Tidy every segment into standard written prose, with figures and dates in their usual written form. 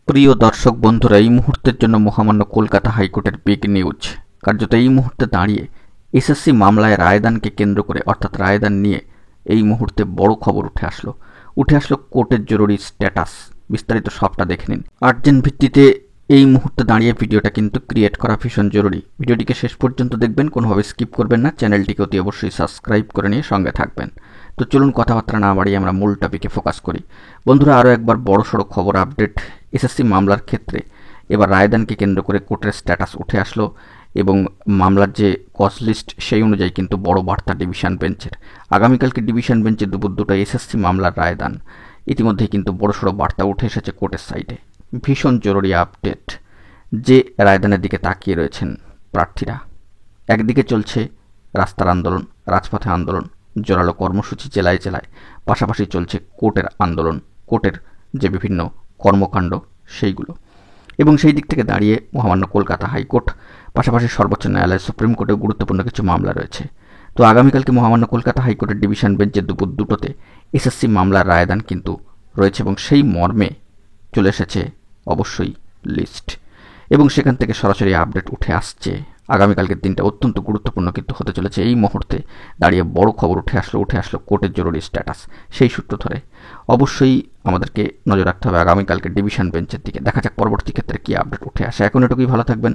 প্রিয় দর্শক বন্ধুরা, এই মুহূর্তের জন্য মহামান্য কলকাতা হাইকোর্টের বিগ নিউজ। কার্যত এই মুহূর্তে দাঁড়িয়ে এসএসসি মামলায় রায়দানকে কেন্দ্র করে অর্থাৎ রায়দান নিয়ে এই মুহূর্তে বড় খবর উঠে আসলো কোর্টের জরুরি স্ট্যাটাস। বিস্তারিত সবটা দেখে নিন। আর্জেন্ট ভিত্তিতে এই মুহূর্তে দাঁড়িয়ে ভিডিওটা কিন্তু ক্রিয়েট করা ভীষণ জরুরি। ভিডিওটিকে শেষ পর্যন্ত দেখবেন, কোনোভাবে স্কিপ করবেন না। চ্যানেলটিকে অতি অবশ্যই সাবস্ক্রাইব করে নিয়ে সঙ্গে থাকবেন। তো চলুন কথাবার্তা না বাড়িয়ে আমরা মূল টপিকে ফোকাস করি। বন্ধুরা, আরও একবার বড়সড় খবর আপডেট। এসএসসি মামলার ক্ষেত্রে এবার রায়দানকে কেন্দ্র করে কোর্টের স্ট্যাটাস উঠে আসলো এবং মামলার যে কজ লিস্ট সেই অনুযায়ী কিন্তু বড় বার্তা ডিভিশন বেঞ্চের। আগামীকালকে ডিভিশন বেঞ্চে দুপুর 2টায় এসএসসি মামলার রায়দান। ইতিমধ্যেই কিন্তু বড়সড় বার্তা উঠে এসেছে কোর্টের সাইডে। ভীষণ জরুরি আপডেট যে রায়দানের দিকে তাকিয়ে রয়েছেন প্রার্থীরা। একদিকে চলছে রাস্তার আন্দোলন, রাজপথে আন্দোলন, জোরালো কর্মসূচি জেলায় জেলায়, পাশাপাশি চলছে কোর্টের আন্দোলন, কোর্টের যে বিভিন্ন কর্মকাণ্ড সেইগুলো। এবং সেই দিক থেকে দাঁড়িয়ে মহামান্য কলকাতা হাইকোর্ট, পাশাপাশি সর্বোচ্চ ন্যায়ালয়, সুপ্রিম কোর্টেও গুরুত্বপূর্ণ কিছু মামলা রয়েছে। তো আগামীকালকে মহামান্য কলকাতা হাইকোর্টের ডিভিশন বেঞ্চের দুপুর 2টোতে এসএসসি মামলার রায়দান কিন্তু রয়েছে এবং সেই মর্মে চলে এসেছে অবশ্যই লিস্ট এবং সেখান থেকে সরাসরি আপডেট উঠে আসছে। আগামীকালকের দিনটা অত্যন্ত গুরুত্বপূর্ণ কিন্তু হতে চলেছে। এই মুহূর্তে দাঁড়িয়ে বড় খবর উঠে আসলো কোর্টের জরুরি স্ট্যাটাস। সেই সূত্র ধরে অবশ্যই আমাদেরকে নজর রাখতে হবে আগামীকালকে ডিভিশন বেঞ্চের দিকে। দেখা যাক পরবর্তী ক্ষেত্রে কী আপডেট উঠে আসে। এখন এটুকুই, ভালো থাকবেন,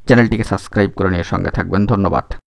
চ্যানেলটিকে সাবস্ক্রাইব করে নিয়ে সঙ্গে থাকবেন। ধন্যবাদ।